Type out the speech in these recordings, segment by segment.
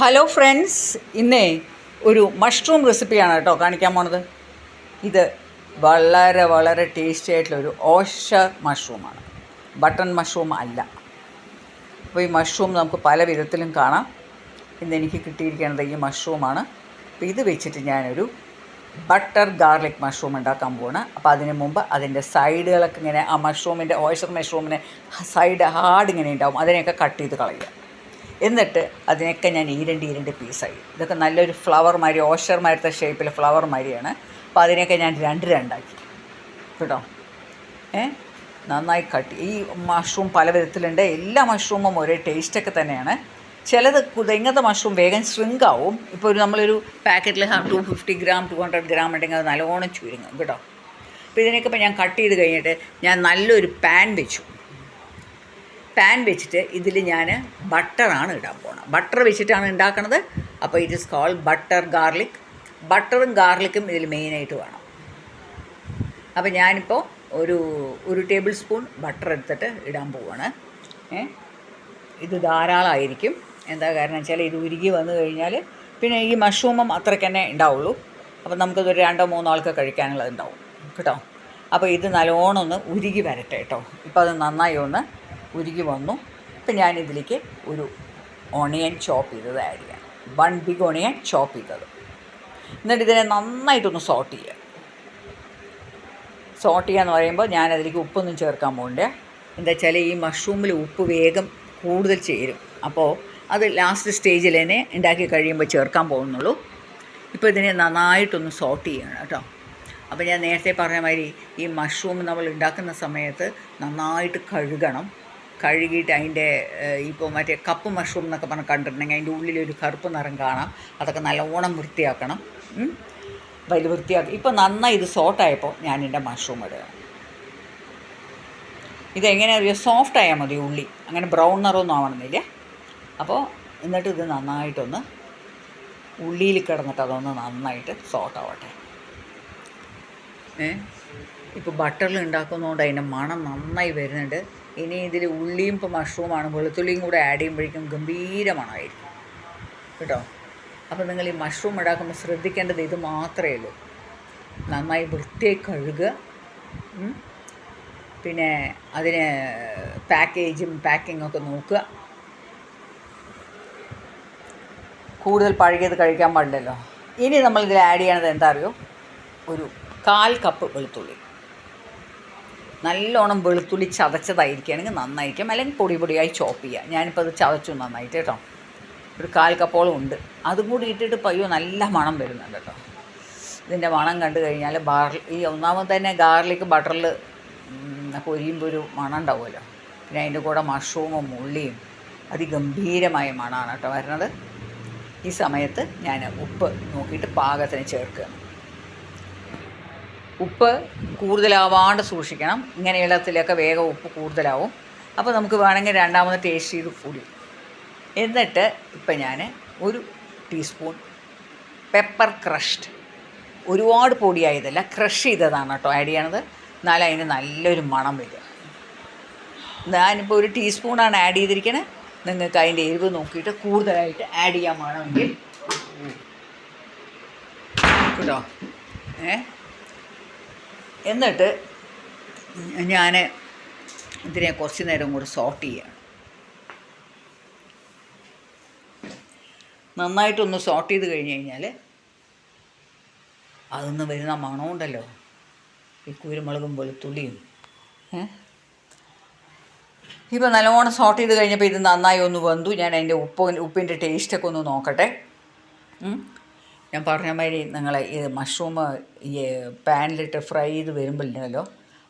Hello friends, ഇന്നേ ഒരു mushroom റെസിപ്പിയാണ് കേട്ടോ കാണിക്കാൻ പോണത്. ഇത് വളരെ വളരെ ടേസ്റ്റി ആയിട്ടുള്ളൊരു ഓഷർ മഷ്റൂമാണ്, ബട്ടൺ മഷ്റൂം അല്ല. അപ്പോൾ ഈ മഷ്റൂം നമുക്ക് പല വിധത്തിലും കാണാം. ഇന്ന് എനിക്ക് കിട്ടിയിരിക്കുന്നത് ഈ മഷ്റൂമാണ്. അപ്പോൾ ഇത് വെച്ചിട്ട് ഞാനൊരു ബട്ടർ ഗാർലിക് മഷ്റൂം ഉണ്ടാക്കാൻ പോവാണ്. അപ്പോൾ അതിന് മുമ്പ് അതിൻ്റെ സൈഡുകളൊക്കെ ഇങ്ങനെ ആ മഷ്റൂമിൻ്റെ ഓഷർ മഷ്റൂമിന് സൈഡ് ഹാർഡ് ഇങ്ങനെ ഉണ്ടാവും, അതിനെയൊക്കെ കട്ട് ചെയ്ത് കളയുക. എന്നിട്ട് അതിനൊക്കെ ഞാൻ ഈരണ്ട് പീസായി. ഇതൊക്കെ നല്ലൊരു ഫ്ലവർ മാതിരി, ഓഷർ മാതിരത്തെ ഷേപ്പിൽ ഫ്ലവർ മാതിരിയാണ്. അപ്പോൾ അതിനെയൊക്കെ ഞാൻ രണ്ടാക്കി കേട്ടോ. നന്നായി കട്ട്. ഈ മഷ്റൂം പല വിധത്തിലുണ്ട്. എല്ലാ മഷ്റൂമും ഒരേ ടേസ്റ്റൊക്കെ തന്നെയാണ്. ചിലത് ഇങ്ങനത്തെ മഷ്റൂം വേഗം ശൃങ്കാവും. ഇപ്പോൾ നമ്മളൊരു പാക്കറ്റിൽ 250 ഗ്രാം 200 ഗ്രാം ഉണ്ടെങ്കിൽ അത് നല്ലോണം ചുരുങ്ങും കേട്ടോ. അപ്പോൾ ഇതിനൊക്കെ ഇപ്പോൾ ഞാൻ കട്ട് ചെയ്ത് കഴിഞ്ഞിട്ട് ഞാൻ നല്ലൊരു പാൻ വെച്ചിട്ട് ഇതിൽ ഞാൻ ബട്ടറാണ് ഇടാൻ പോകുന്നത്. ബട്ടർ വെച്ചിട്ടാണ് ഉണ്ടാക്കുന്നത്. അപ്പോൾ it is cold butter garlic. ബട്ടറും ഗാർലിക്കും ഇതിൽ മെയിനായിട്ട് വേണം. അപ്പോൾ ഞാനിപ്പോൾ ഒരു ടേബിൾ സ്പൂൺ ബട്ടർ എടുത്തിട്ട് ഇടാൻ പോവുകയാണ്. ഇത് ധാരാളമായിരിക്കും. എന്താ കാരണം വെച്ചാൽ ഇത് ഉരുകി വന്നു കഴിഞ്ഞാൽ പിന്നെ ഈ മഷ്റൂമും അത്രയ്ക്ക് തന്നെ ഉണ്ടാവുള്ളൂ. അപ്പോൾ നമുക്കതൊരു 2-3 ആൾക്ക് കഴിക്കാനുള്ളത് ഉണ്ടാവും കേട്ടോ. അപ്പോൾ ഇത് നല്ലോണം ഒന്ന് ഉരുകി വരട്ടെ കേട്ടോ. ഇപ്പോൾ അത് നന്നായി ഒന്ന് ഉരുകി വന്നു. ഇപ്പം ഞാനിതിലേക്ക് ഒരു ഓണിയൻ ചോപ്പ് ചെയ്തത് ആഡ് ചെയ്യാം. 1 ബിഗ് ഓണിയൻ ചോപ്പ് ചെയ്തത്. എന്നിട്ട് ഇതിനെ നന്നായിട്ടൊന്ന് സോട്ട് ചെയ്യുക എന്ന് പറയുമ്പോൾ ഞാനതിലേക്ക് ഉപ്പൊന്നും ചേർക്കാൻ പോകണ്ടേ. എന്താ വെച്ചാൽ ഈ മഷ്റൂമിൽ ഉപ്പ് വേഗം കൂടുതൽ ചേരും. അപ്പോൾ അത് ലാസ്റ്റ് സ്റ്റേജിൽ തന്നെ ഉണ്ടാക്കി കഴിയുമ്പോൾ ചേർക്കാൻ പോകുന്നുള്ളൂ. ഇപ്പോൾ ഇതിനെ നന്നായിട്ടൊന്ന് സോട്ട് ചെയ്യണം കേട്ടോ. അപ്പോൾ ഞാൻ നേരത്തെ പറഞ്ഞ മാതിരി ഈ മഷ്റൂം നമ്മൾ ഉണ്ടാക്കുന്ന സമയത്ത് നന്നായിട്ട് കഴുകിയിട്ട് അതിൻ്റെ ഇപ്പോൾ മറ്റേ കപ്പ് മഷ്റൂം എന്നൊക്കെ പറഞ്ഞ് കണ്ടിട്ടുണ്ടെങ്കിൽ അതിൻ്റെ ഉള്ളിലൊരു കറുപ്പ് നിറം കാണാം. അതൊക്കെ നല്ലോണം വൃത്തിയാക്കണം. അപ്പോൾ ഇത് വൃത്തിയാക്കി ഇപ്പോൾ നന്നായി ഇത് സോട്ടായപ്പോൾ ഞാനെൻ്റെ മഷ്റൂം ഇടുക. ഇതെങ്ങനെ അറിയാം, സോഫ്റ്റ് ആയാൽ മതി ഉള്ളി, അങ്ങനെ ബ്രൗൺ നിറമൊന്നും ആവണമെന്നില്ല. അപ്പോൾ എന്നിട്ട് ഇത് നന്നായിട്ടൊന്ന് ഉള്ളിയിൽ കിടന്നിട്ട് അതൊന്ന് നന്നായിട്ട് സോട്ടാവട്ടെ. ഇപ്പോൾ ബട്ടറിൽ ഉണ്ടാക്കുന്നതുകൊണ്ട് അതിൻ്റെ മണം നന്നായി വരുന്നുണ്ട്. ഇനി ഇതിൽ ഉള്ളിയും ഇപ്പോൾ മഷ്റൂമാണ്, വെളുത്തുള്ളിയും കൂടെ ആഡ് ചെയ്യുമ്പോഴേക്കും ഗംഭീര മണമായിരിക്കും കേട്ടോ. അപ്പോൾ നിങ്ങൾ ഈ മഷ്റൂം ഉണ്ടാക്കുമ്പോൾ ശ്രദ്ധിക്കേണ്ടത് ഇത് മാത്രമേ ഉള്ളൂ. നന്നായി വൃത്തിയായി കഴുകുക. പിന്നെ അതിന് പാക്കിങ്ങൊക്കെ നോക്കുക. കൂടുതൽ പഴകിയത് കഴിക്കാൻ പാടില്ലല്ലോ. ഇനി നമ്മളിതിൽ ആഡ് ചെയ്യണത് എന്താ അറിയോ, ഒരു 1/4 കപ്പ് വെളുത്തുള്ളി. നല്ലോണം വെളുത്തുള്ളി ചതച്ചതായിരിക്കുകയാണെങ്കിൽ നന്നായിരിക്കും, അല്ലെങ്കിൽ പൊടിയായി ചോപ്പ് ചെയ്യുക. ഞാനിപ്പോൾ അത് ചതച്ചു നന്നായിട്ട് കേട്ടോ. ഒരു 1/4 കപ്പോളം ഉണ്ട്. അതും കൂടി ഇട്ടിട്ട് പയ്യോ നല്ല മണം വരുന്നുണ്ട് കേട്ടോ. ഇതിൻ്റെ മണം കണ്ടു കഴിഞ്ഞാൽ ഈ ഒന്നാമത് തന്നെ ഗാർലിക് ബട്ടറിൽ പൊരിയുമ്പോൾ ഒരു മണം ഉണ്ടാവുമല്ലോ. പിന്നെ അതിൻ്റെ കൂടെ മഷ്റൂമും ഉള്ളിയും അതിഗംഭീരമായ മണമാണ് കേട്ടോ വരുന്നത്. ഈ സമയത്ത് ഞാൻ ഉപ്പ് നോക്കിയിട്ട് പാകത്തിന് ചേർക്കുകയാണ്. ഉപ്പ് കൂടുതലാവാണ്ട് സൂക്ഷിക്കണം. ഇങ്ങനെയുള്ളതിലൊക്കെ വേഗം ഉപ്പ് കൂടുതലാവും. അപ്പോൾ നമുക്ക് വേണമെങ്കിൽ രണ്ടാമത് ടേസ്റ്റ് ചെയ്ത് കൂടി. എന്നിട്ട് ഇപ്പം ഞാൻ 1 ടീസ്പൂൺ പെപ്പർ ക്രഷ്ഡ്, ഒരുപാട് പൊടിയായതല്ല, ക്രഷ് ചെയ്തതാണ് കേട്ടോ ആഡ് ചെയ്യണത്. എന്നാലും അതിന് നല്ലൊരു മണം വരിക. ഞാനിപ്പോൾ 1 ടീസ്പൂണാണ് ആഡ് ചെയ്തിരിക്കുന്നത്. നിങ്ങൾക്ക് അതിൻ്റെ എരിവ് നോക്കിയിട്ട് കൂടുതലായിട്ട് ആഡ് ചെയ്യാൻ വേണമെങ്കിൽ കേട്ടോ. എന്നിട്ട് ഞാൻ ഇതിനെ കുറച്ച് നേരം കൂടി സോട്ട് ചെയ്യണം. നന്നായിട്ടൊന്ന് സോട്ട് ചെയ്ത് കഴിഞ്ഞ് കഴിഞ്ഞാൽ അതൊന്ന് വരുന്ന മണമുണ്ടല്ലോ, ഈ കുരുമുളകും വെളുത്തുള്ളിയും. ഇപ്പോൾ നല്ലോണം സോട്ട് ചെയ്ത് കഴിഞ്ഞപ്പോൾ ഇത് നന്നായി ഒന്ന് വെന്തു. ഞാൻ അതിൻ്റെ ഉപ്പിൻ്റെ ടേസ്റ്റൊക്കെ ഒന്ന് നോക്കട്ടെ. ഞാൻ പറഞ്ഞ മാതിരി നിങ്ങൾ ഈ മഷ്റൂം ഈ പാനിലിട്ട് ഫ്രൈ ചെയ്ത് വരുമ്പോഴല്ലോ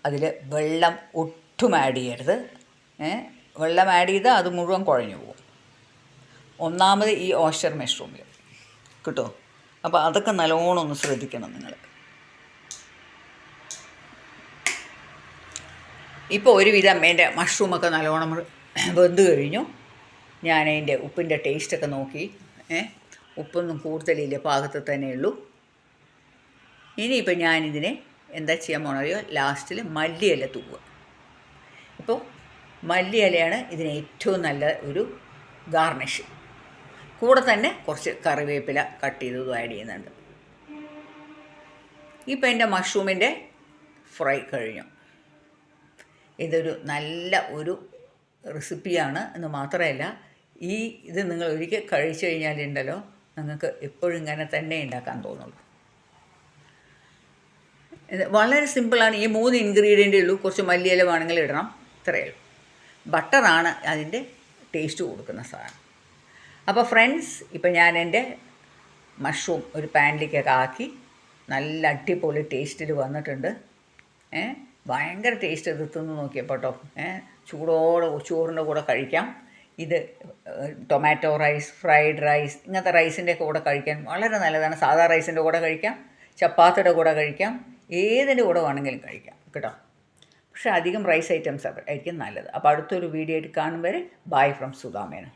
അതിൽ വെള്ളം ഒട്ടും ആഡ് ചെയ്യരുത്. വെള്ളം ആഡ് ചെയ്താൽ അത് മുഴുവൻ കുഴഞ്ഞു പോകും. ഒന്നാമത് ഈ ഓഷർ മഷ്റൂമിൽ കേട്ടോ. അപ്പോൾ അതൊക്കെ നല്ലോണം ഒന്ന് ശ്രദ്ധിക്കണം നിങ്ങൾ. ഇപ്പോൾ ഒരുവിധം എൻ്റെ മഷ്റൂമൊക്കെ നല്ലോണം വെന്ത് കഴിഞ്ഞു. ഞാൻ അതിൻ്റെ ഉപ്പിൻ്റെ ടേസ്റ്റൊക്കെ നോക്കി. ഉപ്പൊന്നും കൂടുതലില്ല, പാകത്തിൽ തന്നെയുള്ളൂ. ഇനിയിപ്പോൾ ഞാനിതിനെ എന്താ ചെയ്യാൻ പോകണറിയോ, ലാസ്റ്റിൽ മല്ലിയില തൂവുക. ഇപ്പോൾ മല്ലിയിലയാണ് ഇതിന് ഏറ്റവും നല്ല ഒരു ഗാർണിഷ്. കൂടെ തന്നെ കുറച്ച് കറിവേപ്പില കട്ട് ചെയ്തതും ആഡ് ചെയ്യുന്നുണ്ട്. ഇപ്പം എൻ്റെ മഷ്റൂമിൻ്റെ ഫ്രൈ കഴിഞ്ഞു. ഇതൊരു നല്ല ഒരു റെസിപ്പിയാണ് എന്ന് മാത്രമല്ല, ഇത് നിങ്ങൾ ഒരിക്കൽ കഴിച്ചു കഴിഞ്ഞാലുണ്ടല്ലോ നിങ്ങൾക്ക് എപ്പോഴും ഇങ്ങനെ തന്നെ ഉണ്ടാക്കാൻ തോന്നുള്ളൂ. ഇത് വളരെ സിമ്പിളാണ്. ഈ 3 ഇൻഗ്രീഡിയൻ്റേ ഉള്ളൂ. കുറച്ച് മല്ലിയില വേണമെങ്കിൽ ഇടണം, ഇത്രയേ ഉള്ളൂ. ബട്ടറാണ് അതിൻ്റെ ടേസ്റ്റ് കൊടുക്കുന്ന സാധനം. അപ്പോൾ ഫ്രണ്ട്സ്, ഇപ്പം ഞാൻ എൻ്റെ മഷ്റൂം ഒരു പാനിലേക്കൊക്കെ ആക്കി നല്ല അടിപൊളി ടേസ്റ്റിൽ വന്നിട്ടുണ്ട്. ഭയങ്കര ടേസ്റ്റ് തിന്ന് നോക്കിയപ്പോൾ കേട്ടോ. ചോറിൻ്റെ കൂടെ കഴിക്കാം. ഇത് ടൊമാറ്റോ റൈസ്, ഫ്രൈഡ് റൈസ്, ഇങ്ങനത്തെ റൈസിൻ്റെ കൂടെ കഴിക്കാൻ വളരെ നല്ലതാണ്. സാധാ റൈസിൻ്റെ കൂടെ കഴിക്കാം, ചപ്പാത്തിയുടെ കൂടെ കഴിക്കാം, ഏതിൻ്റെ കൂടെ വേണമെങ്കിലും കഴിക്കാം കേട്ടോ. പക്ഷേ അധികം റൈസ് ഐറ്റംസ് ആയിരിക്കും നല്ലത്. അപ്പോൾ അടുത്തൊരു വീഡിയോ ആയിട്ട് കാണും വരെ ബൈ ഫ്രം സുധാമേനോൻ.